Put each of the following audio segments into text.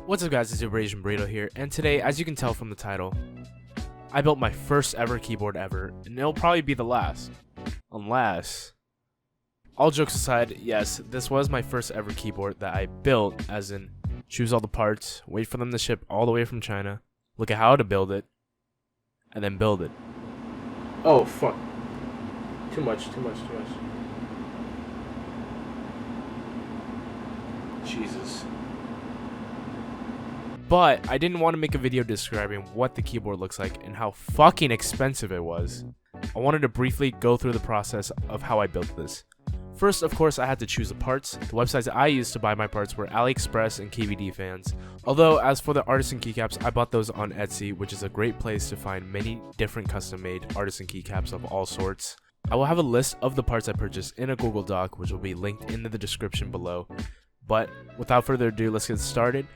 What's up guys, it's UberAsianBurrito here, and today, as you can tell from the title, I built my first ever keyboard ever, and it'll probably be the last. Unless... All jokes aside, yes, this was my first ever keyboard that I built, as in, choose all the parts, wait for them to ship all the way from China, look at how to build it, and then build it. Oh fuck. Too much. Jesus. But I didn't want to make a video describing what the keyboard looks like and how fucking expensive it was. I wanted to briefly go through the process of how I built this. First, of course, I had to choose the parts. The websites that I used to buy my parts were AliExpress and KVD Fans. Although, as for the artisan keycaps, I bought those on Etsy, which is a great place to find many different custom-made artisan keycaps of all sorts. I will have a list of the parts I purchased in a Google Doc, which will be linked in the description below. But without further ado, let's get started.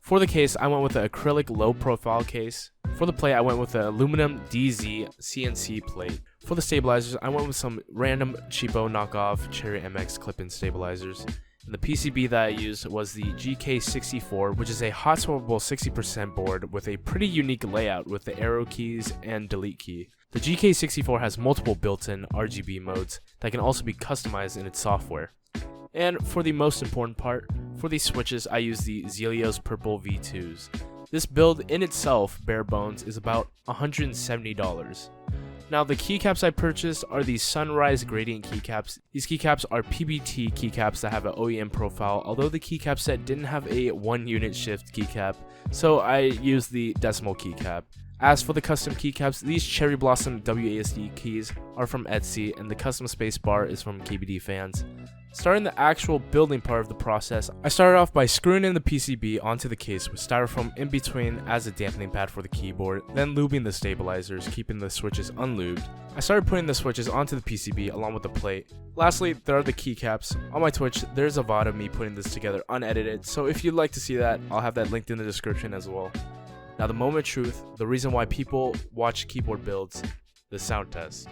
For the case, I went with an acrylic low-profile case. For the plate, I went with an aluminum DZ CNC plate. For the stabilizers, I went with some random cheapo knockoff Cherry MX clip-in stabilizers. And the PCB that I used was the GK64, which is a hot swappable 60% board with a pretty unique layout with the arrow keys and delete key. The GK64 has multiple built-in RGB modes that can also be customized in its software. And for the most important part, for these switches, I use the Zealios purple V2s. This build in itself, bare bones, is about $170. Now the keycaps I purchased are the Sunrise Gradient keycaps. These keycaps are PBT keycaps that have an OEM profile, although the keycap set didn't have a 1-unit shift keycap, so I used the decimal keycap. As for the custom keycaps, these Cherry Blossom WASD keys are from Etsy, and the custom spacebar is from KVD Fans. Starting the actual building part of the process, I started off by screwing in the PCB onto the case with styrofoam in between as a dampening pad for the keyboard, then lubing the stabilizers, keeping the switches unlubed. I started putting the switches onto the PCB along with the plate. Lastly, there are the keycaps. On my Twitch, there's a VOD of me putting this together unedited, so if you'd like to see that, I'll have that linked in the description as well. Now the moment of truth, the reason why people watch keyboard builds, the sound test.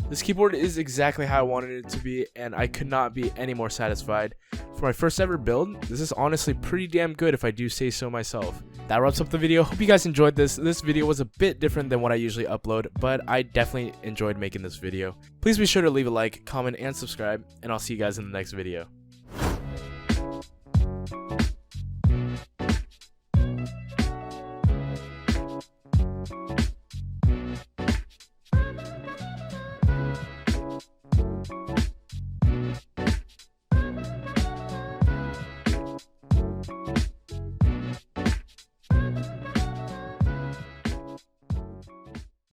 This keyboard is exactly how I wanted it to be, and I could not be any more satisfied. For my first ever build, this is honestly pretty damn good if I do say so myself. That wraps up the video. Hope you guys enjoyed this. This video was a bit different than what I usually upload, but I definitely enjoyed making this video. Please be sure to leave a like, comment, and subscribe, and I'll see you guys in the next video.